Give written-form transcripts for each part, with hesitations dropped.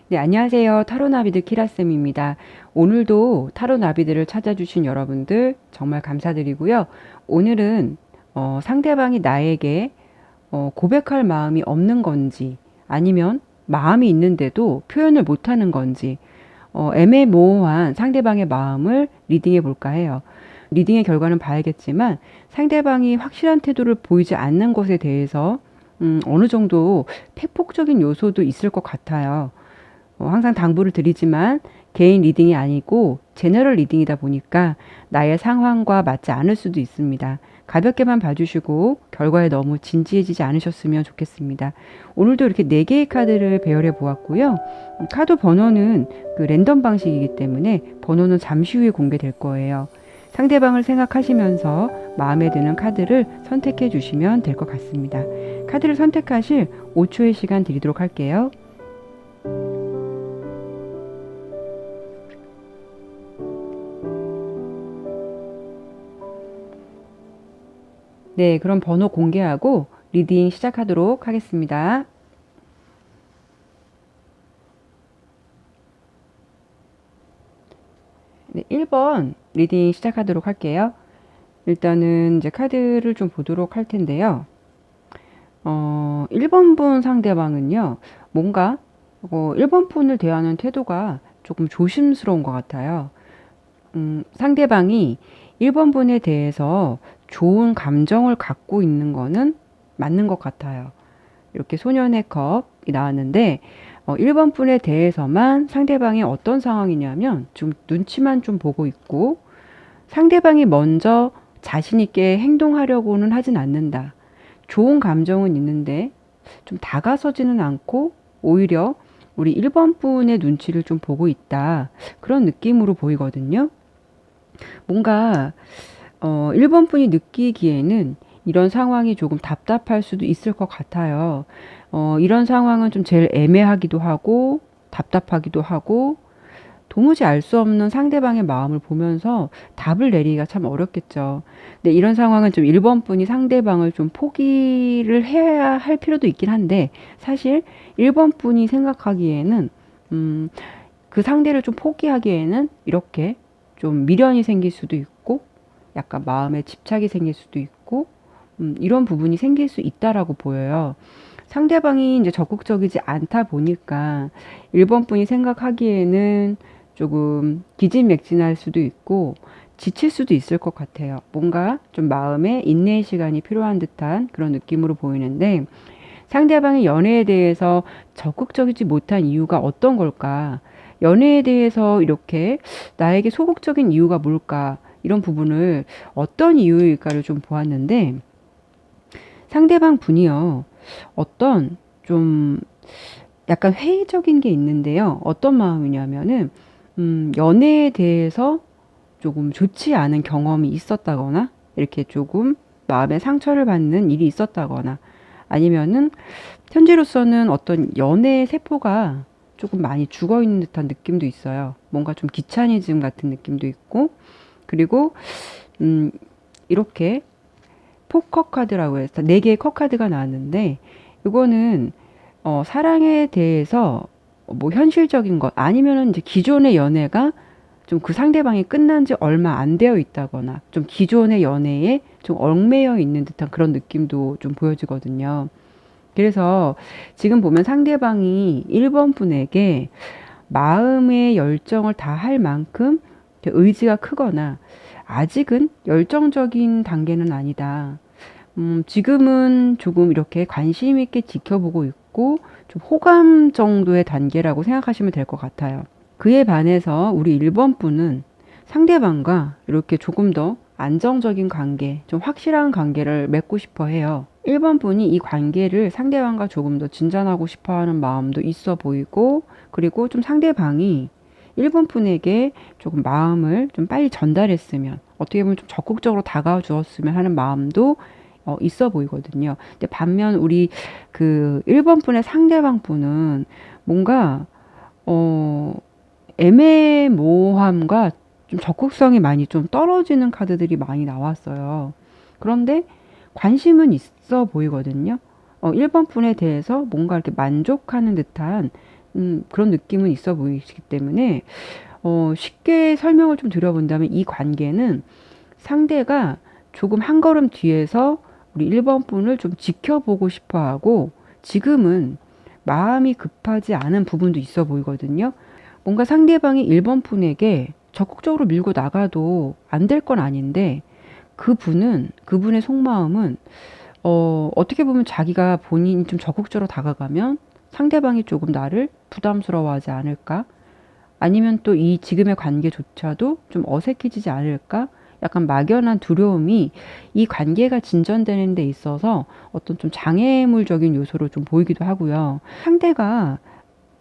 네, 안녕하세요. 타로나비드 키라쌤입니다. 오늘도 타로나비드를 찾아주신 여러분들 정말 감사드리고요. 오늘은 상대방이 나에게 고백할 마음이 없는 건지 아니면 마음이 있는데도 표현을 못하는 건지 애매모호한 상대방의 마음을 리딩해 볼까 해요. 리딩의 결과는 봐야겠지만 상대방이 확실한 태도를 보이지 않는 것에 대해서 어느 정도 팩폭적인 요소도 있을 것 같아요. 항상 당부를 드리지만 개인 리딩이 아니고 제너럴 리딩이다 보니까 나의 상황과 맞지 않을 수도 있습니다. 가볍게만 봐주시고 결과에 너무 진지해지지 않으셨으면 좋겠습니다. 오늘도 이렇게 4개의 카드를 배열해 보았고요. 카드 번호는 그 랜덤 방식이기 때문에 번호는 잠시 후에 공개될 거예요. 상대방을 생각하시면서 마음에 드는 카드를 선택해 주시면 될 것 같습니다. 카드를 선택하실 5초의 시간 드리도록 할게요. 네, 그럼 번호 공개하고 리딩 시작하도록 하겠습니다. 네, 1번 리딩 시작하도록 할게요. 일단은 이제 카드를 좀 보도록 할 텐데요. 1번 분 상대방은요, 뭔가 1번 분을 대하는 태도가 조금 조심스러운 것 같아요. 상대방이 1번 분에 대해서 좋은 감정을 갖고 있는 거는 맞는 것 같아요. 이렇게 소년의 컵이 나왔는데 1번 분에 대해서만 상대방이 어떤 상황이냐면 좀 눈치만 좀 보고 있고 상대방이 먼저 자신 있게 행동하려고는 하진 않는다. 좋은 감정은 있는데 좀 다가서지는 않고 오히려 우리 1번 분의 눈치를 좀 보고 있다. 그런 느낌으로 보이거든요. 뭔가 1번 분이 느끼기에는 이런 상황이 조금 답답할 수도 있을 것 같아요. 이런 상황은 좀 제일 애매하기도 하고 답답하기도 하고 도무지 알 수 없는 상대방의 마음을 보면서 답을 내리기가 참 어렵겠죠. 근데 이런 상황은 좀 1번 분이 상대방을 좀 포기를 해야 할 필요도 있긴 한데 사실 1번 분이 생각하기에는 그 상대를 좀 포기하기에는 이렇게 좀 미련이 생길 수도 있고 약간 마음에 집착이 생길 수도 있고 이런 부분이 생길 수 있다라고 보여요. 상대방이 이제 적극적이지 않다 보니까 1번 분이 생각하기에는 조금 기진맥진할 수도 있고 지칠 수도 있을 것 같아요. 뭔가 좀 마음에 인내의 시간이 필요한 듯한 그런 느낌으로 보이는데 상대방의 연애에 대해서 적극적이지 못한 이유가 어떤 걸까? 연애에 대해서 이렇게 나에게 소극적인 이유가 뭘까? 이런 부분을 어떤 이유일까를 좀 보았는데 상대방 분이요. 어떤 좀 약간 회의적인 게 있는데요. 어떤 마음이냐면은 연애에 대해서 조금 좋지 않은 경험이 있었다거나 이렇게 조금 마음에 상처를 받는 일이 있었다거나 아니면은 현재로서는 어떤 연애의 세포가 조금 많이 죽어 있는 듯한 느낌도 있어요. 뭔가 좀 귀차니즘 같은 느낌도 있고 그리고 음 이렇게 포커 카드라고 해서 4개의 컵 카드가 나왔는데 이거는 사랑에 대해서 뭐 현실적인 것 아니면은 이제 기존의 연애가 좀 그 상대방이 끝난 지 얼마 안 되어 있다거나 좀 기존의 연애에 좀 얽매여 있는 듯한 그런 느낌도 좀 보여지거든요. 그래서 지금 보면 상대방이 1번 분에게 마음의 열정을 다할 만큼 의지가 크거나 아직은 열정적인 단계는 아니다. 지금은 조금 이렇게 관심 있게 지켜보고 있고 좀 호감 정도의 단계라고 생각하시면 될 것 같아요. 그에 반해서 우리 1번 분은 상대방과 이렇게 조금 더 안정적인 관계, 좀 확실한 관계를 맺고 싶어 해요. 1번 분이 이 관계를 상대방과 조금 더 진전하고 싶어 하는 마음도 있어 보이고, 그리고 좀 상대방이 1번 분에게 조금 마음을 좀 빨리 전달했으면, 어떻게 보면 좀 적극적으로 다가와 주었으면 하는 마음도 있어 보이거든요. 근데 반면 우리 그 1번 분의 상대방 분은 뭔가, 어, 애매모호함과 좀 적극성이 많이 좀 떨어지는 카드들이 많이 나왔어요. 그런데 관심은 있어 보이거든요. 1번 분에 대해서 뭔가 이렇게 만족하는 듯한 그런 느낌은 있어 보이기 때문에 쉽게 설명을 좀 드려본다면 이 관계는 상대가 조금 한 걸음 뒤에서 우리 1번 분을 좀 지켜보고 싶어 하고 지금은 마음이 급하지 않은 부분도 있어 보이거든요. 뭔가 상대방이 1번 분에게 적극적으로 밀고 나가도 안 될 건 아닌데 그분의 속마음은 어떻게 보면 자기가 본인이 좀 적극적으로 다가가면 상대방이 조금 나를 부담스러워하지 않을까? 아니면 또 이 지금의 관계조차도 좀 어색해지지 않을까? 약간 막연한 두려움이 이 관계가 진전되는 데 있어서 어떤 좀 장애물적인 요소로 좀 보이기도 하고요. 상대가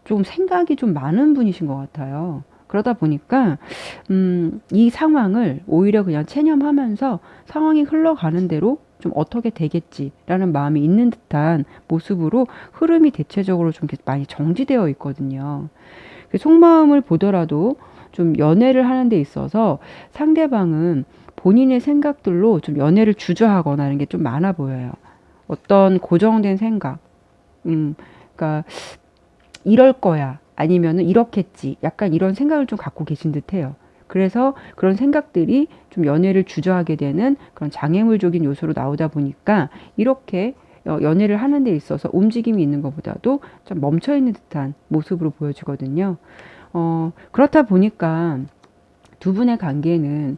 좀 생각이 좀 많은 분이신 것 같아요. 그러다 보니까 이 상황을 오히려 그냥 체념하면서 상황이 흘러가는 대로 좀 어떻게 되겠지라는 마음이 있는 듯한 모습으로 흐름이 대체적으로 좀 많이 정지되어 있거든요. 속마음을 보더라도 좀 연애를 하는 데 있어서 상대방은 본인의 생각들로 좀 연애를 주저하거나 하는 게 좀 많아 보여요. 어떤 고정된 생각, 그러니까 이럴 거야. 아니면은 이렇겠지. 약간 이런 생각을 좀 갖고 계신 듯해요. 그래서 그런 생각들이 좀 연애를 주저하게 되는 그런 장애물적인 요소로 나오다 보니까 이렇게 연애를 하는 데 있어서 움직임이 있는 것보다도 좀 멈춰 있는 듯한 모습으로 보여지거든요. 그렇다 보니까 두 분의 관계는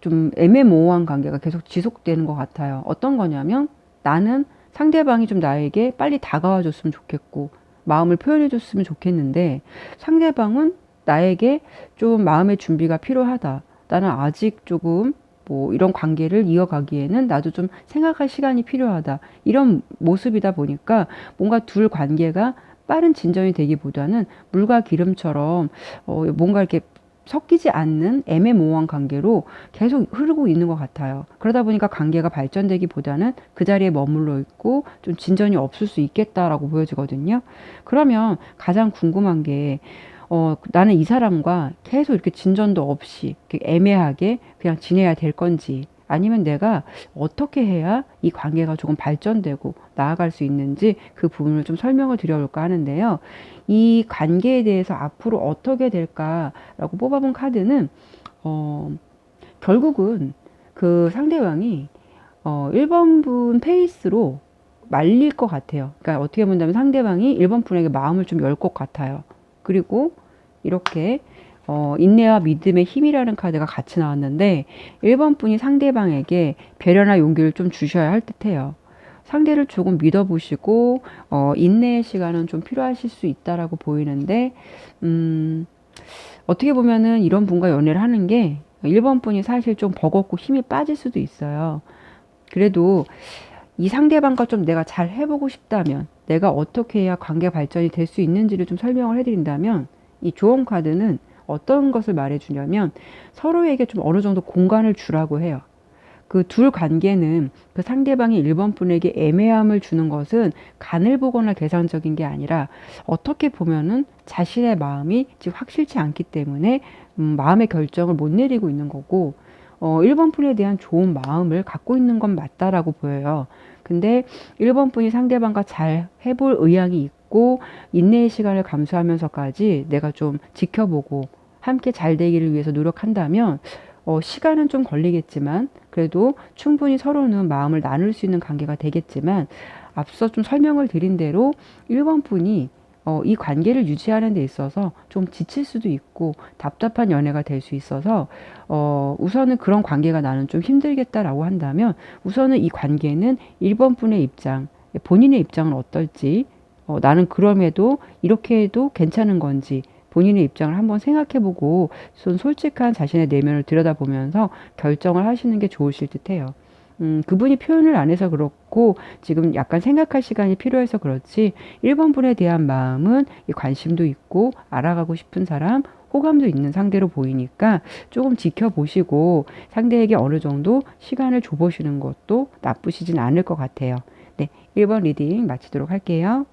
좀 애매모호한 관계가 계속 지속되는 것 같아요. 어떤 거냐면 나는 상대방이 좀 나에게 빨리 다가와 줬으면 좋겠고 마음을 표현해 줬으면 좋겠는데 상대방은 나에게 좀 마음의 준비가 필요하다. 나는 아직 조금 뭐 이런 관계를 이어가기에는 나도 좀 생각할 시간이 필요하다. 이런 모습이다 보니까 뭔가 둘 관계가 빠른 진전이 되기보다는 물과 기름처럼 뭔가 이렇게 섞이지 않는 애매모호한 관계로 계속 흐르고 있는 것 같아요. 그러다 보니까 관계가 발전되기보다는 그 자리에 머물러 있고 좀 진전이 없을 수 있겠다라고 보여지거든요. 그러면 가장 궁금한 게 나는 이 사람과 계속 이렇게 진전도 없이 이렇게 애매하게 그냥 지내야 될 건지 아니면 내가 어떻게 해야 이 관계가 조금 발전되고 나아갈 수 있는지 그 부분을 좀 설명을 드려볼까 하는데요. 이 관계에 대해서 앞으로 어떻게 될까라고 뽑아본 카드는 어, 결국은 그 상대방이 1번 분 페이스로 말릴 것 같아요. 그러니까 어떻게 본다면 상대방이 1번 분에게 마음을 좀 열 것 같아요. 그리고 이렇게 인내와 믿음의 힘이라는 카드가 같이 나왔는데 1번 분이 상대방에게 배려나 용기를 좀 주셔야 할 듯해요. 상대를 조금 믿어보시고 인내의 시간은 좀 필요하실 수 있다라고 보이는데 어떻게 보면은 이런 분과 연애를 하는 게 1번 분이 사실 좀 버겁고 힘이 빠질 수도 있어요. 그래도 이 상대방과 좀 내가 잘 해보고 싶다면 내가 어떻게 해야 관계 발전이 될 수 있는지를 좀 설명을 해드린다면 이 조언 카드는 어떤 것을 말해주냐면 서로에게 좀 어느 정도 공간을 주라고 해요. 그 둘 관계는 그 상대방이 1번 분에게 애매함을 주는 것은 간을 보거나 계산적인 게 아니라 어떻게 보면은 자신의 마음이 지금 확실치 않기 때문에 마음의 결정을 못 내리고 있는 거고 1번 분에 대한 좋은 마음을 갖고 있는 건 맞다라고 보여요. 근데 1번 분이 상대방과 잘 해볼 의향이 있고 인내의 시간을 감수하면서까지 내가 좀 지켜보고 함께 잘 되기를 위해서 노력한다면 시간은 좀 걸리겠지만 그래도 충분히 서로는 마음을 나눌 수 있는 관계가 되겠지만 앞서 좀 설명을 드린 대로 1번 분이 이 관계를 유지하는 데 있어서 좀 지칠 수도 있고 답답한 연애가 될 수 있어서 우선은 그런 관계가 나는 좀 힘들겠다라고 한다면 우선은 이 관계는 1번 분의 입장, 본인의 입장은 어떨지 나는 그럼에도 이렇게 해도 괜찮은 건지 본인의 입장을 한번 생각해보고 솔직한 자신의 내면을 들여다보면서 결정을 하시는 게 좋으실 듯해요. 그분이 표현을 안 해서 그렇고 지금 약간 생각할 시간이 필요해서 그렇지 1번 분에 대한 마음은 관심도 있고 알아가고 싶은 사람, 호감도 있는 상대로 보이니까 조금 지켜보시고 상대에게 어느 정도 시간을 줘보시는 것도 나쁘시진 않을 것 같아요. 네, 1번 리딩 마치도록 할게요.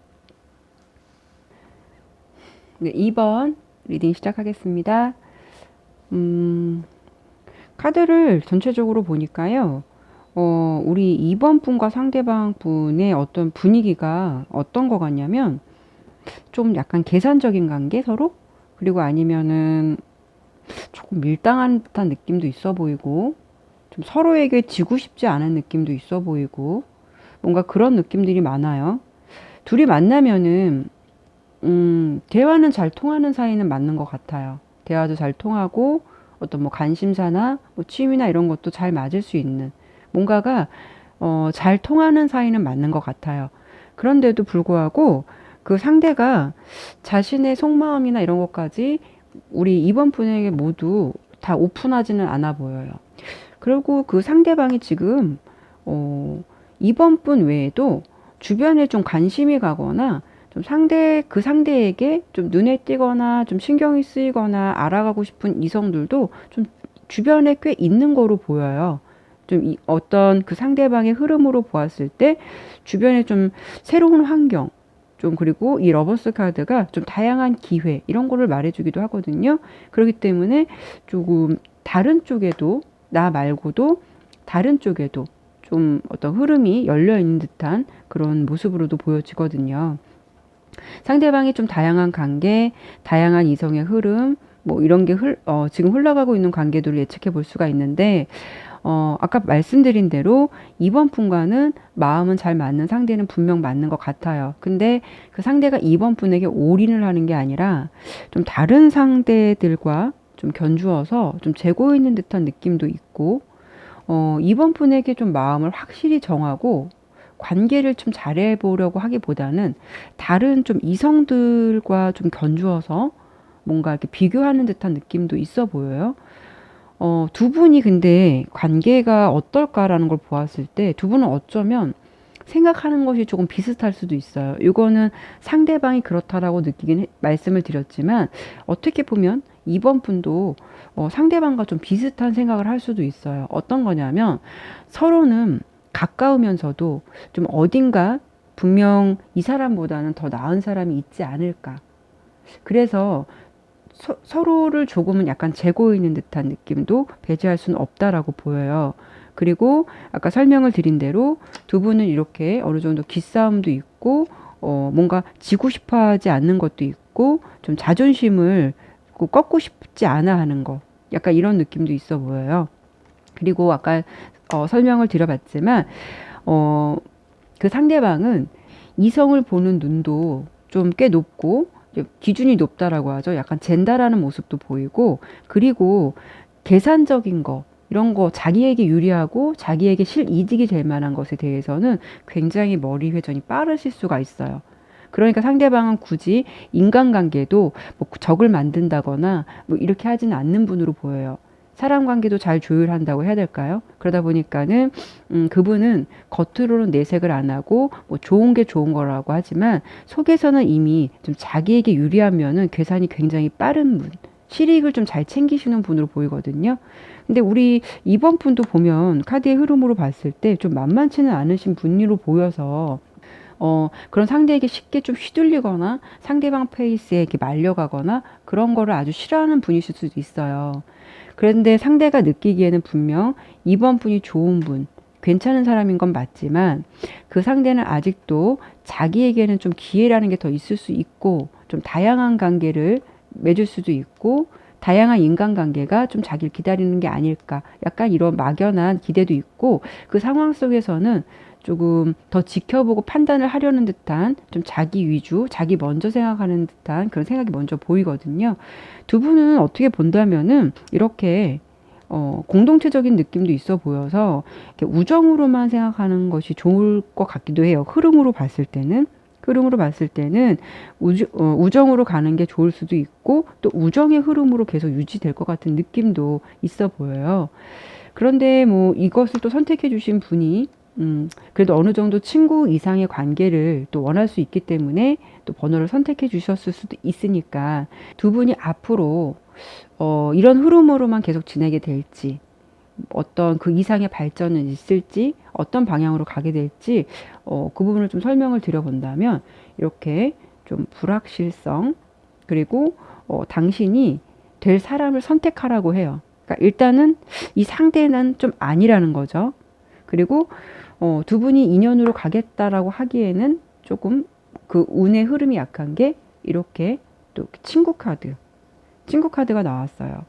네, 2번 리딩 시작하겠습니다. 카드를 전체적으로 보니까요. 우리 2번 분과 상대방 분의 어떤 분위기가 어떤 거 같냐면 좀 약간 계산적인 관계 서로? 그리고 아니면은 조금 밀당한 듯한 느낌도 있어 보이고 좀 서로에게 지고 싶지 않은 느낌도 있어 보이고 뭔가 그런 느낌들이 많아요. 둘이 만나면은 대화는 잘 통하는 사이는 맞는 것 같아요. 대화도 잘 통하고 어떤 뭐 관심사나 뭐 취미나 이런 것도 잘 맞을 수 있는 뭔가가 잘 통하는 사이는 맞는 것 같아요. 그런데도 불구하고 그 상대가 자신의 속마음이나 이런 것까지 우리 이번 분에게 모두 다 오픈하지는 않아 보여요. 그리고 그 상대방이 지금 이번 분 외에도 주변에 좀 관심이 가거나 좀 그 상대에게 좀 눈에 띄거나 좀 신경이 쓰이거나 알아가고 싶은 이성들도 좀 주변에 꽤 있는 거로 보여요. 좀 어떤 그 상대방의 흐름으로 보았을 때 주변에 좀 새로운 환경, 좀 그리고 이 러버스 카드가 좀 다양한 기회 이런 거를 말해주기도 하거든요. 그렇기 때문에 조금 다른 쪽에도 나 말고도 다른 쪽에도 좀 어떤 흐름이 열려 있는 듯한 그런 모습으로도 보여지거든요. 상대방이 좀 다양한 관계, 다양한 이성의 흐름, 뭐 이런 게 지금 흘러가고 있는 관계들을 예측해 볼 수가 있는데, 아까 말씀드린 대로 이번 분과는 마음은 잘 맞는 상대는 분명 맞는 것 같아요. 근데 그 상대가 이번 분에게 올인을 하는 게 아니라 좀 다른 상대들과 좀 견주어서 좀 재고 있는 듯한 느낌도 있고, 이번 분에게 좀 마음을 확실히 정하고 관계를 좀 잘해보려고 하기보다는 다른 좀 이성들과 좀 견주어서 뭔가 이렇게 비교하는 듯한 느낌도 있어 보여요. 두 분이 근데 관계가 어떨까라는 걸 보았을 때 두 분은 어쩌면 생각하는 것이 조금 비슷할 수도 있어요. 이거는 상대방이 그렇다라고 말씀을 드렸지만 어떻게 보면 이번 분도 상대방과 좀 비슷한 생각을 할 수도 있어요. 어떤 거냐면 서로는 가까우면서도 좀 어딘가 분명 이 사람보다는 더 나은 사람이 있지 않을까. 그래서 서로를 조금은 약간 재고 있는 듯한 느낌도 배제할 수는 없다라고 보여요. 그리고 아까 설명을 드린 대로 두 분은 이렇게 어느 정도 기싸움도 있고, 뭔가 지고 싶어 하지 않는 것도 있고, 좀 자존심을 꼭 꺾고 싶지 않아 하는 거. 약간 이런 느낌도 있어 보여요. 그리고 아까 설명을 드려봤지만, 어, 그 상대방은 이성을 보는 눈도 좀 꽤 높고 기준이 높다라고 하죠. 약간 젠다라는 모습도 보이고 그리고 계산적인 거 이런 거 자기에게 유리하고 자기에게 실이득이 될 만한 것에 대해서는 굉장히 머리 회전이 빠르실 수가 있어요. 그러니까 상대방은 굳이 인간관계도 뭐 적을 만든다거나 뭐 이렇게 하지는 않는 분으로 보여요. 사람 관계도 잘 조율한다고 해야 될까요? 그러다 보니까는 그분은 겉으로는 내색을 안 하고 뭐 좋은 게 좋은 거라고 하지만 속에서는 이미 좀 자기에게 유리한 면은 계산이 굉장히 빠른 분, 실익을 좀 잘 챙기시는 분으로 보이거든요. 근데 우리 이번 분도 보면 카드의 흐름으로 봤을 때 좀 만만치는 않으신 분으로 보여서 그런 상대에게 쉽게 좀 휘둘리거나 상대방 페이스에 이렇게 말려가거나 그런 거를 아주 싫어하는 분이실 수도 있어요. 그런데 상대가 느끼기에는 분명 이번 분이 좋은 분, 괜찮은 사람인 건 맞지만 그 상대는 아직도 자기에게는 좀 기회라는 게 더 있을 수 있고 좀 다양한 관계를 맺을 수도 있고 다양한 인간관계가 좀 자기를 기다리는 게 아닐까. 약간 이런 막연한 기대도 있고 그 상황 속에서는 조금 더 지켜보고 판단을 하려는 듯한 좀 자기 위주, 자기 먼저 생각하는 듯한 그런 생각이 먼저 보이거든요. 두 분은 어떻게 본다면은 이렇게 공동체적인 느낌도 있어 보여서 이렇게 우정으로만 생각하는 것이 좋을 것 같기도 해요. 흐름으로 봤을 때는 우정으로 가는 게 좋을 수도 있고 또 우정의 흐름으로 계속 유지될 것 같은 느낌도 있어 보여요. 그런데 뭐 이것을 또 선택해 주신 분이 그래도 어느 정도 친구 이상의 관계를 또 원할 수 있기 때문에 또 번호를 선택해 주셨을 수도 있으니까 두 분이 앞으로 이런 흐름으로만 계속 지내게 될지 어떤 그 이상의 발전은 있을지 어떤 방향으로 가게 될지 그 부분을 좀 설명을 드려본다면 이렇게 좀 불확실성 그리고 당신이 될 사람을 선택하라고 해요. 그러니까 일단은 이 상대는 좀 아니라는 거죠. 그리고 두 분이 인연으로 가겠다라고 하기에는 조금 그 운의 흐름이 약한 게 이렇게 또 친구 카드가 나왔어요.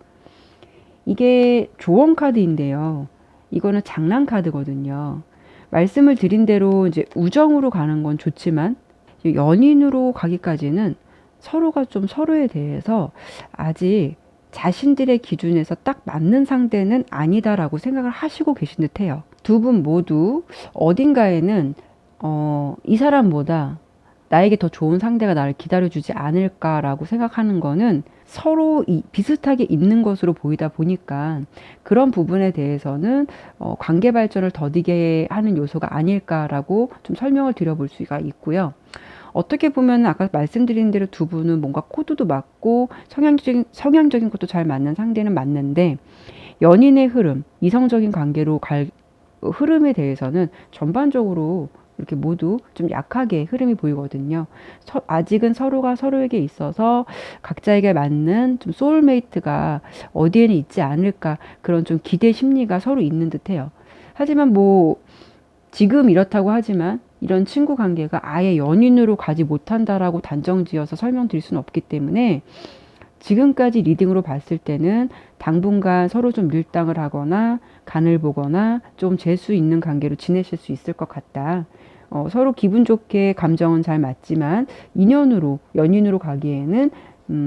이게 조언 카드인데요. 이거는 장난 카드거든요. 말씀을 드린 대로 이제 우정으로 가는 건 좋지만 연인으로 가기까지는 서로가 좀 서로에 대해서 아직 자신들의 기준에서 딱 맞는 상대는 아니다라고 생각을 하시고 계신 듯해요. 두 분 모두 어딘가에는 이 사람보다 나에게 더 좋은 상대가 나를 기다려주지 않을까라고 생각하는 거는 서로 비슷하게 있는 것으로 보이다 보니까 그런 부분에 대해서는 관계 발전을 더디게 하는 요소가 아닐까라고 좀 설명을 드려볼 수가 있고요. 어떻게 보면 아까 말씀드린 대로 두 분은 뭔가 코드도 맞고 성향적인 것도 잘 맞는 상대는 맞는데 연인의 흐름, 이성적인 관계로 갈 흐름에 대해서는 전반적으로 이렇게 모두 좀 약하게 흐름이 보이거든요. 아직은 서로가 서로에게 있어서 각자에게 맞는 좀 소울메이트가 어디에는 있지 않을까 그런 좀 기대 심리가 서로 있는 듯해요. 하지만 뭐 지금 이렇다고 하지만 이런 친구 관계가 아예 연인으로 가지 못한다라고 단정지어서 설명드릴 수는 없기 때문에 지금까지 리딩으로 봤을 때는 당분간 서로 좀 밀당을 하거나 간을 보거나 좀 재수 있는 관계로 지내실 수 있을 것 같다. 서로 기분 좋게 감정은 잘 맞지만 연인으로 가기에는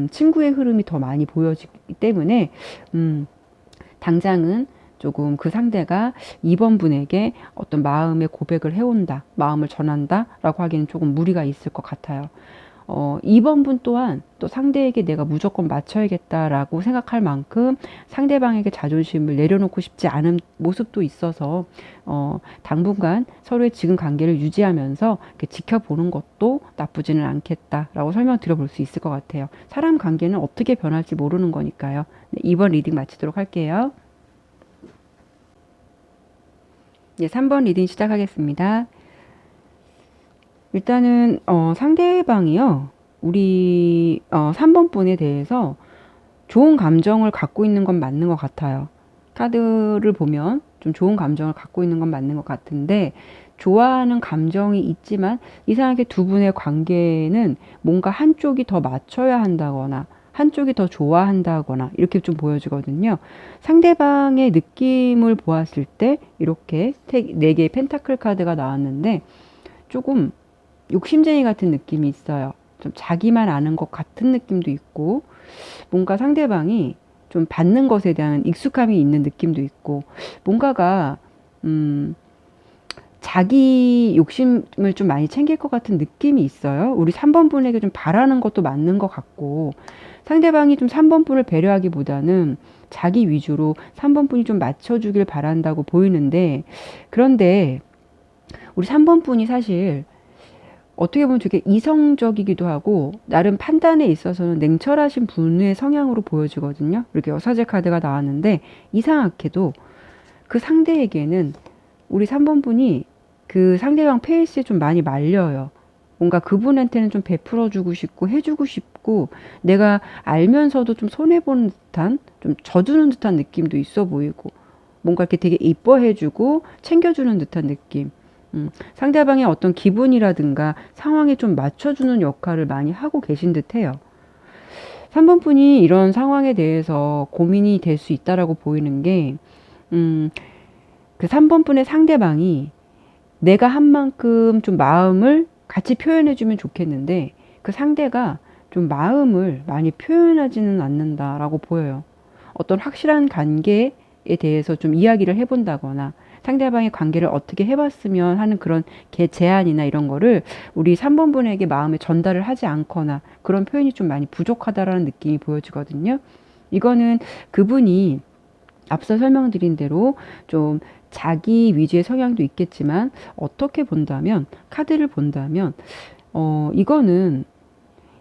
친구의 흐름이 더 많이 보여지기 때문에 당장은 조금 그 상대가 2번 분에게 어떤 마음의 고백을 해온다, 마음을 전한다라고 하기에는 조금 무리가 있을 것 같아요. 2번 분 또한 또 상대에게 내가 무조건 맞춰야겠다라고 생각할 만큼 상대방에게 자존심을 내려놓고 싶지 않은 모습도 있어서 당분간 서로의 지금 관계를 유지하면서 이렇게 지켜보는 것도 나쁘지는 않겠다라고 설명드려볼 수 있을 것 같아요. 사람 관계는 어떻게 변할지 모르는 거니까요. 네, 2번 리딩 마치도록 할게요. 네, 3번 리딩 시작하겠습니다. 일단은 상대방이요. 우리 3번 분에 대해서 좋은 감정을 갖고 있는 건 맞는 것 같아요. 카드를 보면 좀 좋은 감정을 갖고 있는 건 맞는 것 같은데 좋아하는 감정이 있지만 이상하게 두 분의 관계는 뭔가 한쪽이 더 맞춰야 한다거나 한쪽이 더 좋아한다거나 이렇게 좀 보여지거든요. 상대방의 느낌을 보았을 때 이렇게 4개의 펜타클 카드가 나왔는데 조금 욕심쟁이 같은 느낌이 있어요. 좀 자기만 아는 것 같은 느낌도 있고 뭔가 상대방이 좀 받는 것에 대한 익숙함이 있는 느낌도 있고 뭔가가 자기 욕심을 좀 많이 챙길 것 같은 느낌이 있어요. 우리 3번 분에게 좀 바라는 것도 맞는 것 같고 상대방이 좀 3번 분을 배려하기보다는 자기 위주로 3번 분이 좀 맞춰주길 바란다고 보이는데 그런데 우리 3번 분이 사실 어떻게 보면 되게 이성적이기도 하고 나름 판단에 있어서는 냉철하신 분의 성향으로 보여지거든요. 이렇게 여사제 카드가 나왔는데 이상하게도 그 상대에게는 우리 3번 분이 그 상대방 페이스에 좀 많이 말려요. 뭔가 그분한테는 좀 베풀어주고 싶고 해주고 싶고 내가 알면서도 좀 손해보는 듯한 좀 져주는 듯한 느낌도 있어 보이고 뭔가 이렇게 되게 이뻐해주고 챙겨주는 듯한 느낌. 상대방의 어떤 기분이라든가 상황에 좀 맞춰주는 역할을 많이 하고 계신 듯해요. 3번 분이 이런 상황에 대해서 고민이 될 수 있다라고 보이는 게, 그 3번 분의 상대방이 내가 한 만큼 좀 마음을 같이 표현해주면 좋겠는데, 그 상대가 좀 마음을 많이 표현하지는 않는다라고 보여요. 어떤 확실한 관계에 대해서 좀 이야기를 해본다거나, 상대방의 관계를 어떻게 해봤으면 하는 그런 제안이나 이런 거를 우리 3번 분에게 마음에 전달을 하지 않거나 그런 표현이 좀 많이 부족하다라는 느낌이 보여지거든요. 이거는 그분이 앞서 설명드린 대로 좀 자기 위주의 성향도 있겠지만 어떻게 본다면 카드를 본다면 이거는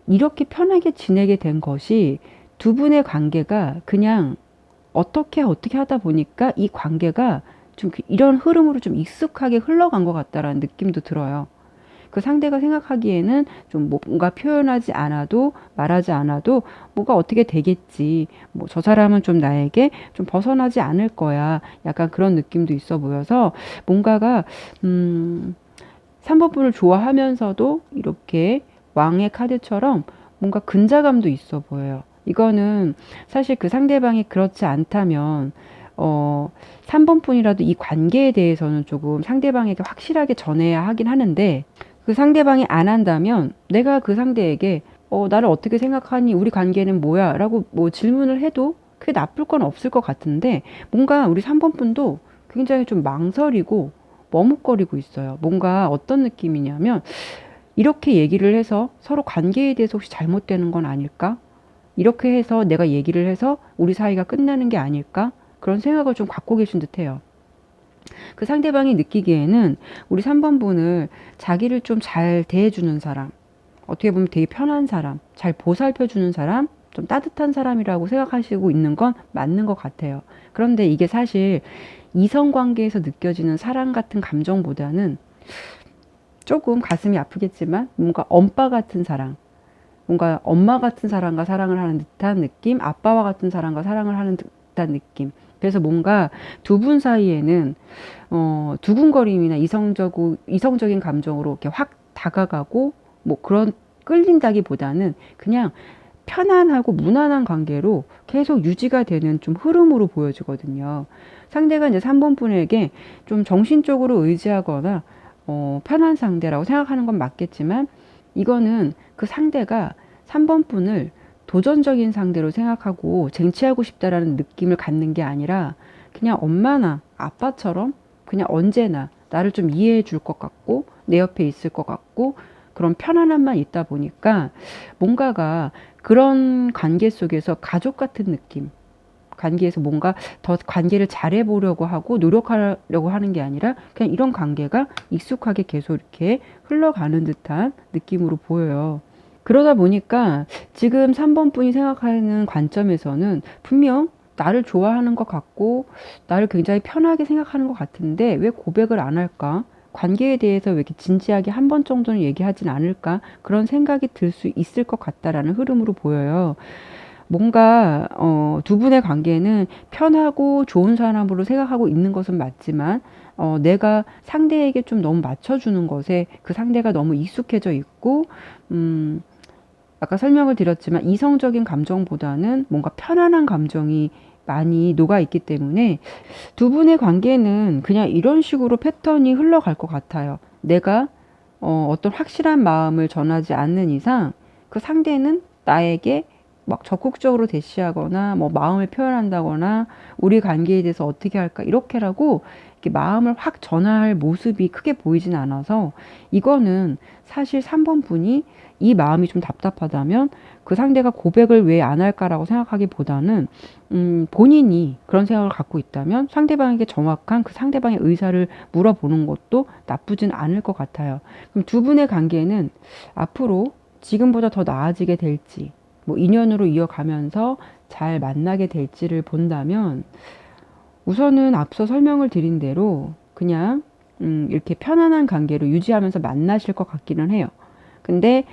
이렇게 편하게 지내게 된 것이 두 분의 관계가 그냥 어떻게 하다 보니까 이 관계가 좀 이런 흐름으로 좀 익숙하게 흘러간 것 같다라는 느낌도 들어요. 그 상대가 생각하기에는 좀 뭔가 표현하지 않아도 말하지 않아도 뭐가 어떻게 되겠지. 뭐 저 사람은 좀 나에게 좀 벗어나지 않을 거야. 약간 그런 느낌도 있어 보여서 뭔가가 3번 분을 좋아하면서도 이렇게 왕의 카드처럼 뭔가 근자감도 있어 보여요. 이거는 사실 그 상대방이 그렇지 않다면 3번 분이라도 이 관계에 대해서는 조금 상대방에게 확실하게 전해야 하긴 하는데 그 상대방이 안 한다면 내가 그 상대에게 나를 어떻게 생각하니? 우리 관계는 뭐야? 라고 뭐 질문을 해도 그게 나쁠 건 없을 것 같은데 뭔가 우리 3번 분도 굉장히 좀 망설이고 머뭇거리고 있어요. 뭔가 어떤 느낌이냐면 이렇게 얘기를 해서 서로 관계에 대해서 혹시 잘못되는 건 아닐까? 이렇게 해서 내가 얘기를 해서 우리 사이가 끝나는 게 아닐까? 그런 생각을 좀 갖고 계신 듯해요. 그 상대방이 느끼기에는 우리 3번 분을 자기를 좀 잘 대해주는 사람, 어떻게 보면 되게 편한 사람, 잘 보살펴주는 사람, 좀 따뜻한 사람이라고 생각하시고 있는 건 맞는 것 같아요. 그런데 이게 사실 이성 관계에서 느껴지는 사랑 같은 감정보다는 조금 가슴이 아프겠지만 뭔가 엄빠 같은 사랑, 뭔가 엄마 같은 사람과 사랑을 하는 듯한 느낌, 아빠와 같은 사람과 사랑을 하는 듯한 느낌. 그래서 뭔가 두 분 사이에는 두근거림이나 이성적인 감정으로 이렇게 확 다가가고 뭐 그런 끌린다기보다는 그냥 편안하고 무난한 관계로 계속 유지가 되는 좀 흐름으로 보여지거든요. 상대가 이제 3번 분에게 좀 정신적으로 의지하거나 편한 상대라고 생각하는 건 맞겠지만 이거는 그 상대가 3번 분을 도전적인 상대로 생각하고 쟁취하고 싶다라는 느낌을 갖는 게 아니라 그냥 엄마나 아빠처럼 그냥 언제나 나를 좀 이해해 줄 것 같고 내 옆에 있을 것 같고 그런 편안함만 있다 보니까 뭔가가 그런 관계 속에서 가족 같은 느낌, 관계에서 뭔가 더 관계를 잘해보려고 하고 노력하려고 하는 게 아니라 그냥 이런 관계가 익숙하게 계속 이렇게 흘러가는 듯한 느낌으로 보여요. 그러다 보니까 지금 3번 분이 생각하는 관점에서는 분명 나를 좋아하는 것 같고 나를 굉장히 편하게 생각하는 것 같은데 왜 고백을 안 할까? 관계에 대해서 왜 이렇게 진지하게 한 번 정도는 얘기하진 않을까? 그런 생각이 들 수 있을 것 같다라는 흐름으로 보여요. 뭔가 두 분의 관계는 편하고 좋은 사람으로 생각하고 있는 것은 맞지만 내가 상대에게 좀 너무 맞춰주는 것에 그 상대가 너무 익숙해져 있고 아까 설명을 드렸지만 이성적인 감정보다는 뭔가 편안한 감정이 많이 녹아 있기 때문에 두 분의 관계는 그냥 이런 식으로 패턴이 흘러갈 것 같아요. 내가 어떤 확실한 마음을 전하지 않는 이상 그 상대는 나에게 막 적극적으로 대시하거나 뭐 마음을 표현한다거나 우리 관계에 대해서 어떻게 할까 이렇게라고 이렇게 마음을 확 전할 모습이 크게 보이진 않아서 이거는 사실 3번 분이 이 마음이 좀 답답하다면 그 상대가 고백을 왜 안 할까라고 생각하기보다는 본인이 그런 생각을 갖고 있다면 상대방에게 정확한 그 상대방의 의사를 물어보는 것도 나쁘진 않을 것 같아요. 그럼 두 분의 관계는 앞으로 지금보다 더 나아지게 될지 뭐 인연으로 이어가면서 잘 만나게 될지를 본다면 우선은 앞서 설명을 드린 대로 그냥 이렇게 편안한 관계로 유지하면서 만나실 것 같기는 해요. 근데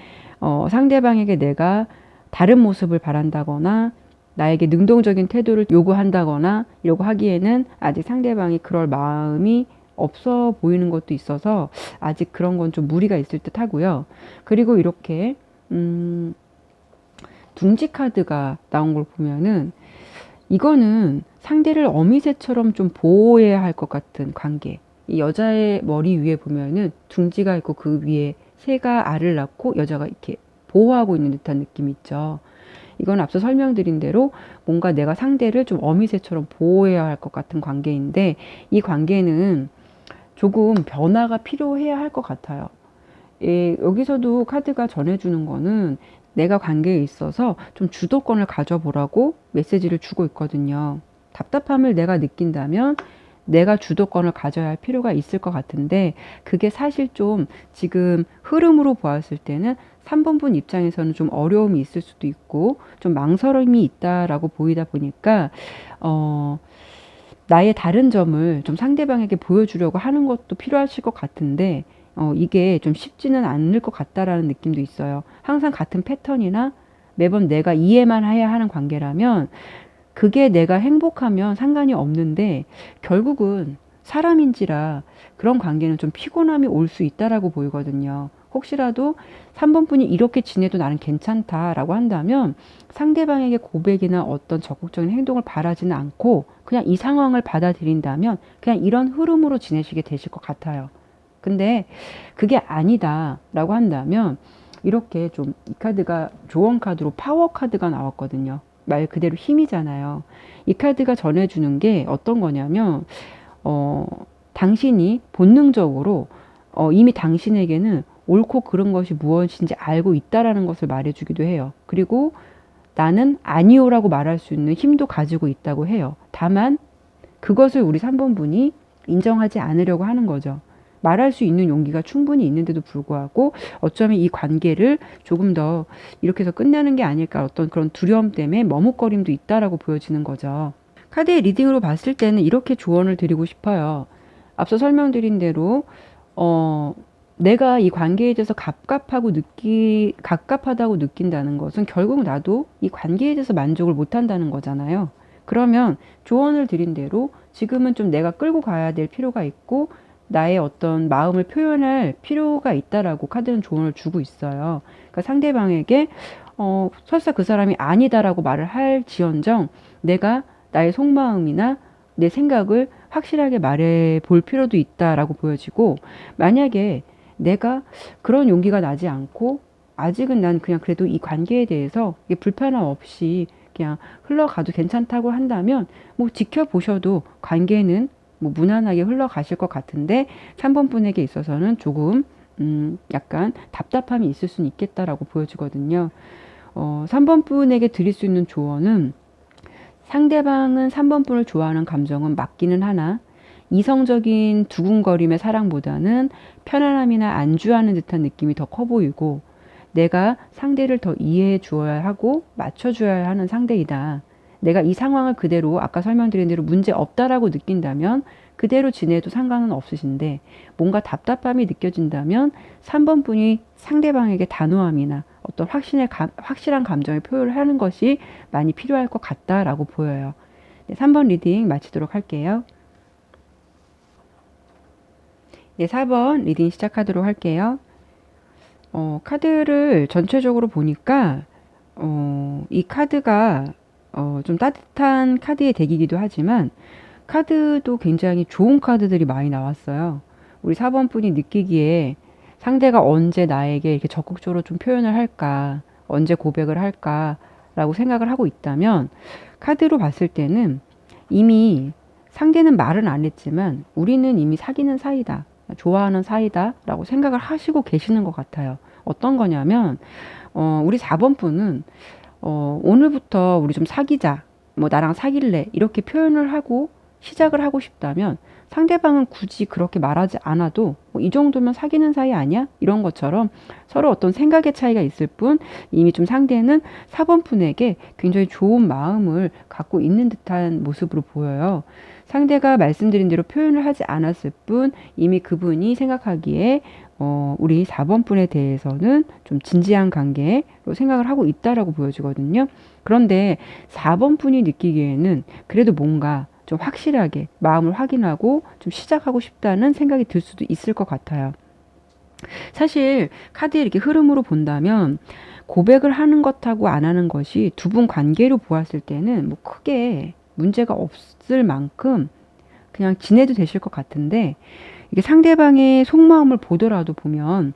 상대방에게 내가 다른 모습을 바란다거나 나에게 능동적인 태도를 요구한다거나 이러고 하기에는 아직 상대방이 그럴 마음이 없어 보이는 것도 있어서 아직 그런 건 좀 무리가 있을 듯 하고요. 그리고 이렇게 둥지 카드가 나온 걸 보면은 이거는 상대를 어미새처럼 좀 보호해야 할 것 같은 관계. 이 여자의 머리 위에 보면은 둥지가 있고 그 위에 새가 알을 낳고 여자가 이렇게 보호하고 있는 듯한 느낌이 있죠. 이건 앞서 설명드린 대로 뭔가 내가 상대를 좀 어미새처럼 보호해야 할 것 같은 관계인데 이 관계는 조금 변화가 필요해야 할 것 같아요. 예, 여기서도 카드가 전해주는 거는 내가 관계에 있어서 좀 주도권을 가져보라고 메시지를 주고 있거든요. 답답함을 내가 느낀다면 내가 주도권을 가져야 할 필요가 있을 것 같은데 그게 사실 좀 지금 흐름으로 보았을 때는 3번 분 입장에서는 좀 어려움이 있을 수도 있고 좀 망설임이 있다라고 보이다 보니까 나의 다른 점을 좀 상대방에게 보여주려고 하는 것도 필요하실 것 같은데 이게 좀 쉽지는 않을 것 같다라는 느낌도 있어요. 항상 같은 패턴이나 매번 내가 이해만 해야 하는 관계라면 그게 내가 행복하면 상관이 없는데 결국은 사람인지라 그런 관계는 좀 피곤함이 올 수 있다라고 보이거든요. 혹시라도 3번 분이 이렇게 지내도 나는 괜찮다라고 한다면 상대방에게 고백이나 어떤 적극적인 행동을 바라지는 않고 그냥 이 상황을 받아들인다면 그냥 이런 흐름으로 지내시게 되실 것 같아요. 근데 그게 아니다라고 한다면 이렇게 좀 이 카드가 조언 카드로 파워 카드가 나왔거든요. 말 그대로 힘이잖아요. 이 카드가 전해주는 게 어떤 거냐면 어, 당신이 본능적으로 이미 당신에게는 옳고 그른 것이 무엇인지 알고 있다라는 것을 말해주기도 해요. 그리고 나는 아니오라고 말할 수 있는 힘도 가지고 있다고 해요. 다만 그것을 우리 3번 분이 인정하지 않으려고 하는 거죠. 말할 수 있는 용기가 충분히 있는데도 불구하고 어쩌면 이 관계를 조금 더 이렇게 해서 끝내는 게 아닐까 어떤 그런 두려움 때문에 머뭇거림도 있다라고 보여지는 거죠. 카드의 리딩으로 봤을 때는 이렇게 조언을 드리고 싶어요. 앞서 설명드린 대로 어, 내가 이 관계에 대해서 갑갑하다고 느낀다는 것은 결국 나도 이 관계에 대해서 만족을 못 한다는 거잖아요. 그러면 조언을 드린 대로 지금은 좀 내가 끌고 가야 될 필요가 있고 나의 어떤 마음을 표현할 필요가 있다라고 카드는 조언을 주고 있어요. 그러니까 상대방에게 설사 그 사람이 아니다라고 말을 할지언정 내가 나의 속마음이나 내 생각을 확실하게 말해 볼 필요도 있다라고 보여지고 만약에 내가 그런 용기가 나지 않고 아직은 난 그냥 그래도 이 관계에 대해서 불편함 없이 그냥 흘러가도 괜찮다고 한다면 뭐 지켜보셔도 관계는 뭐 무난하게 흘러가실 것 같은데 3번 분에게 있어서는 조금 약간 답답함이 있을 수는 있겠다라고 보여지거든요. 3번 분에게 드릴 수 있는 조언은 상대방은 3번 분을 좋아하는 감정은 맞기는 하나 이성적인 두근거림의 사랑보다는 편안함이나 안주하는 듯한 느낌이 더 커 보이고 내가 상대를 더 이해해 주어야 하고 맞춰줘야 하는 상대이다. 내가 이 상황을 그대로 아까 설명드린 대로 문제 없다라고 느낀다면 그대로 지내도 상관은 없으신데 뭔가 답답함이 느껴진다면 3번 분이 상대방에게 단호함이나 어떤 확실한 감정을 표현하는 것이 많이 필요할 것 같다라고 보여요. 네, 3번 리딩 마치도록 할게요. 네, 4번 리딩 시작하도록 할게요. 카드를 전체적으로 보니까 이 카드가 좀 따뜻한 카드의 덱이기도 하지만 카드도 굉장히 좋은 카드들이 많이 나왔어요. 우리 4번 분이 느끼기에 상대가 언제 나에게 이렇게 적극적으로 좀 표현을 할까, 언제 고백을 할까라고 생각을 하고 있다면 카드로 봤을 때는 이미 상대는 말은 안 했지만 우리는 이미 사귀는 사이다, 좋아하는 사이다라고 생각을 하시고 계시는 것 같아요. 어떤 거냐면 우리 4번 분은 오늘부터 우리 좀 사귀자, 뭐 나랑 사귈래 이렇게 표현을 하고 시작을 하고 싶다면 상대방은 굳이 그렇게 말하지 않아도 뭐이 정도면 사귀는 사이 아니야? 이런 것처럼 서로 어떤 생각의 차이가 있을 뿐 이미 좀 상대는 4번 분에게 굉장히 좋은 마음을 갖고 있는 듯한 모습으로 보여요. 상대가 말씀드린 대로 표현을 하지 않았을 뿐 이미 그분이 생각하기에 우리 4번 분에 대해서는 좀 진지한 관계로 생각을 하고 있다라고 보여지거든요. 그런데 4번 분이 느끼기에는 그래도 뭔가 좀 확실하게 마음을 확인하고 좀 시작하고 싶다는 생각이 들 수도 있을 것 같아요. 사실 카드의 이렇게 흐름으로 본다면 고백을 하는 것하고 안 하는 것이 두 분 관계로 보았을 때는 뭐 크게 문제가 없을 만큼 그냥 지내도 되실 것 같은데 이게 상대방의 속마음을 보더라도 보면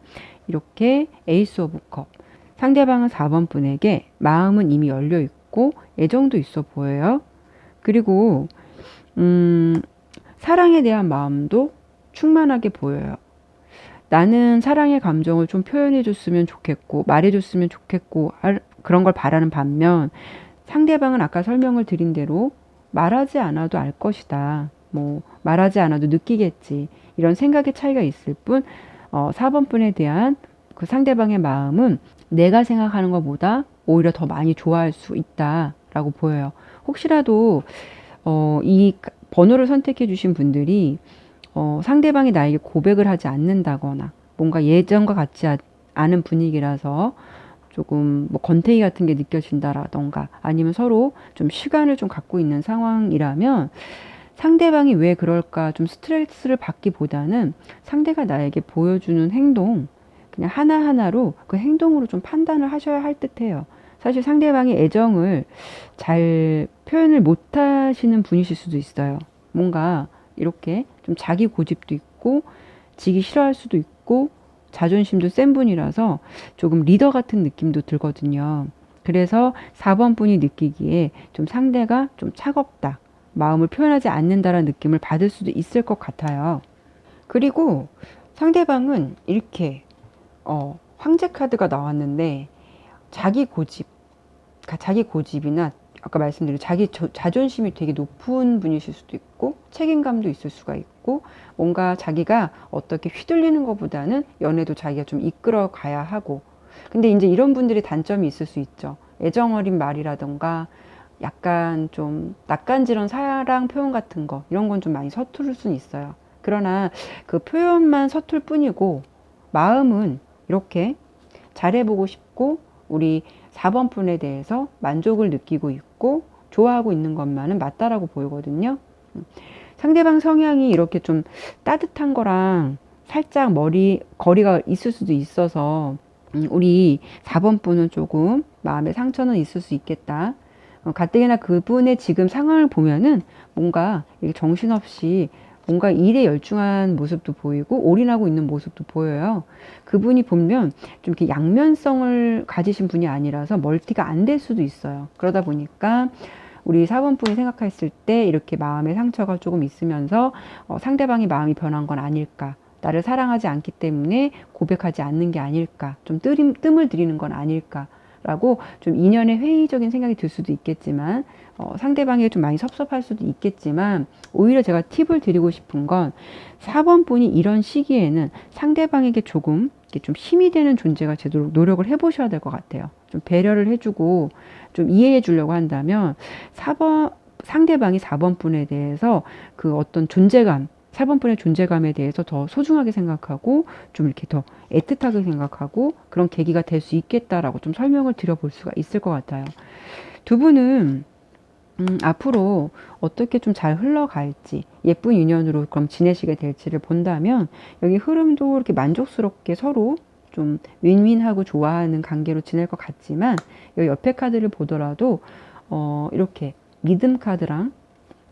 이렇게 에이스 오브 컵 상대방은 4번 분에게 마음은 이미 열려 있고 애정도 있어 보여요. 그리고 사랑에 대한 마음도 충만하게 보여요. 나는 사랑의 감정을 좀 표현해 줬으면 좋겠고 말해 줬으면 좋겠고 그런 걸 바라는 반면 상대방은 아까 설명을 드린 대로 말하지 않아도 알 것이다. 뭐 말하지 않아도 느끼겠지. 이런 생각의 차이가 있을 뿐 4번 분에 대한 그 상대방의 마음은 내가 생각하는 것보다 오히려 더 많이 좋아할 수 있다라고 보여요. 혹시라도 이 번호를 선택해 주신 분들이 상대방이 나에게 고백을 하지 않는다거나 뭔가 예전과 같지 않은 분위기라서 조금 뭐 권태기 같은 게 느껴진다라던가 아니면 서로 좀 시간을 좀 갖고 있는 상황이라면 상대방이 왜 그럴까 좀 스트레스를 받기보다는 상대가 나에게 보여주는 행동, 그냥 하나하나로 그 행동으로 좀 판단을 하셔야 할 듯해요. 사실 상대방이 애정을 잘 표현을 못 하시는 분이실 수도 있어요. 뭔가 이렇게 좀 자기 고집도 있고 지기 싫어할 수도 있고 자존심도 센 분이라서 조금 리더 같은 느낌도 들거든요. 그래서 4번 분이 느끼기에 좀 상대가 좀 차갑다. 마음을 표현하지 않는다라는 느낌을 받을 수도 있을 것 같아요. 그리고 상대방은 이렇게 황제 카드가 나왔는데 자기 고집, 그러니까 자기 고집이나 아까 말씀드린 자기 자존심이 되게 높은 분이실 수도 있고 책임감도 있을 수가 있고 뭔가 자기가 어떻게 휘둘리는 것보다는 연애도 자기가 좀 이끌어 가야 하고 근데 이제 이런 분들이 단점이 있을 수 있죠. 애정 어린 말이라던가 약간 좀 낯간지러운 사랑 표현 같은 거 이런 건 좀 많이 서투를 수는 있어요. 그러나 그 표현만 서툴 뿐이고 마음은 이렇게 잘해보고 싶고 우리 4번 분에 대해서 만족을 느끼고 있고 좋아하고 있는 것만은 맞다라고 보이거든요. 상대방 성향이 이렇게 좀 따뜻한 거랑 살짝 거리가 있을 수도 있어서 우리 4번 분은 조금 마음의 상처는 있을 수 있겠다. 가뜩이나 그분의 지금 상황을 보면은 뭔가 정신없이 뭔가 일에 열중한 모습도 보이고 올인하고 있는 모습도 보여요. 그분이 보면 좀 이렇게 양면성을 가지신 분이 아니라서 멀티가 안 될 수도 있어요. 그러다 보니까 우리 4번 분이 생각했을 때 이렇게 마음의 상처가 조금 있으면서 상대방이 마음이 변한 건 아닐까. 나를 사랑하지 않기 때문에 고백하지 않는 게 아닐까. 좀 뜸을 들이는 건 아닐까. 라고 좀 인연의 회의적인 생각이 들 수도 있겠지만 상대방이 좀 많이 섭섭할 수도 있겠지만 오히려 제가 팁을 드리고 싶은 건 4번 분이 이런 시기에는 상대방에게 조금 이렇게 좀 힘이 되는 존재가 제대로 노력을 해보셔야 될 것 같아요. 좀 배려를 해주고 좀 이해해 주려고 한다면 상대방이 4번 분에 대해서 그 어떤 존재감 4번 분의 존재감에 대해서 더 소중하게 생각하고 좀 이렇게 더 애틋하게 생각하고 그런 계기가 될 수 있겠다라고 좀 설명을 드려볼 수가 있을 것 같아요. 두 분은 앞으로 어떻게 좀 잘 흘러갈지 예쁜 인연으로 그럼 지내시게 될지를 본다면 여기 흐름도 이렇게 만족스럽게 서로 좀 윈윈하고 좋아하는 관계로 지낼 것 같지만 여기 옆에 카드를 보더라도 이렇게 믿음 카드랑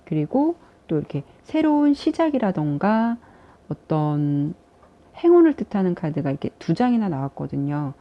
그리고 또 이렇게 새로운 시작이라던가 어떤 행운을 뜻하는 카드가 이렇게 2장이나 나왔거든요.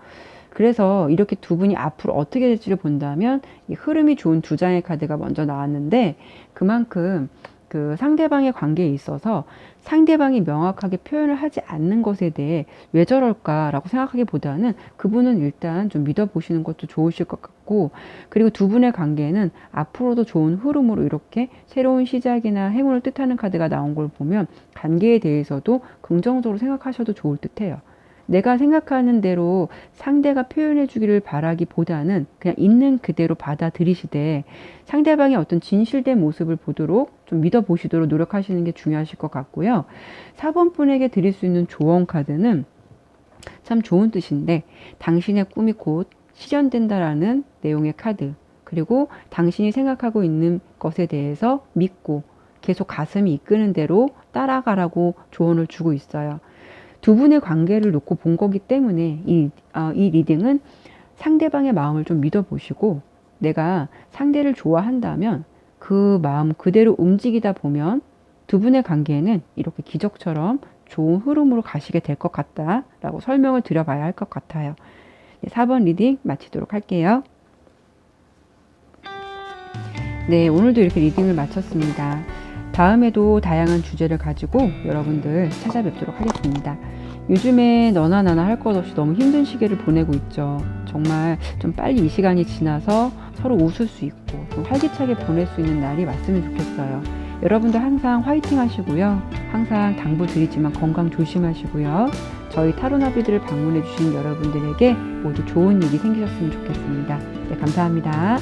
그래서 이렇게 두 분이 앞으로 어떻게 될지를 본다면 이 흐름이 좋은 2장의 카드가 먼저 나왔는데 그만큼 그 상대방의 관계에 있어서 상대방이 명확하게 표현을 하지 않는 것에 대해 왜 저럴까라고 생각하기보다는 그분은 일단 좀 믿어보시는 것도 좋으실 것 같고 그리고 두 분의 관계는 앞으로도 좋은 흐름으로 이렇게 새로운 시작이나 행운을 뜻하는 카드가 나온 걸 보면 관계에 대해서도 긍정적으로 생각하셔도 좋을 듯해요. 내가 생각하는 대로 상대가 표현해 주기를 바라기보다는 그냥 있는 그대로 받아들이시되 상대방의 어떤 진실된 모습을 보도록 좀 믿어보시도록 노력하시는 게 중요하실 것 같고요. 4번 분에게 드릴 수 있는 조언 카드는 참 좋은 뜻인데 당신의 꿈이 곧 실현된다라는 내용의 카드 그리고 당신이 생각하고 있는 것에 대해서 믿고 계속 가슴이 이끄는 대로 따라가라고 조언을 주고 있어요. 두 분의 관계를 놓고 본 거기 때문에 이 리딩은 상대방의 마음을 좀 믿어보시고 내가 상대를 좋아한다면 그 마음 그대로 움직이다 보면 두 분의 관계는 이렇게 기적처럼 좋은 흐름으로 가시게 될 것 같다라고 설명을 드려봐야 할 것 같아요. 4번 리딩 마치도록 할게요. 네, 오늘도 이렇게 리딩을 마쳤습니다. 다음에도 다양한 주제를 가지고 여러분들 찾아뵙도록 하겠습니다. 요즘에 너나 나나 할 것 없이 너무 힘든 시기를 보내고 있죠. 정말 좀 빨리 이 시간이 지나서 서로 웃을 수 있고 좀 활기차게 보낼 수 있는 날이 왔으면 좋겠어요. 여러분들 항상 화이팅 하시고요. 항상 당부 드리지만 건강 조심하시고요. 저희 타로나비들을 방문해 주신 여러분들에게 모두 좋은 일이 생기셨으면 좋겠습니다. 네, 감사합니다.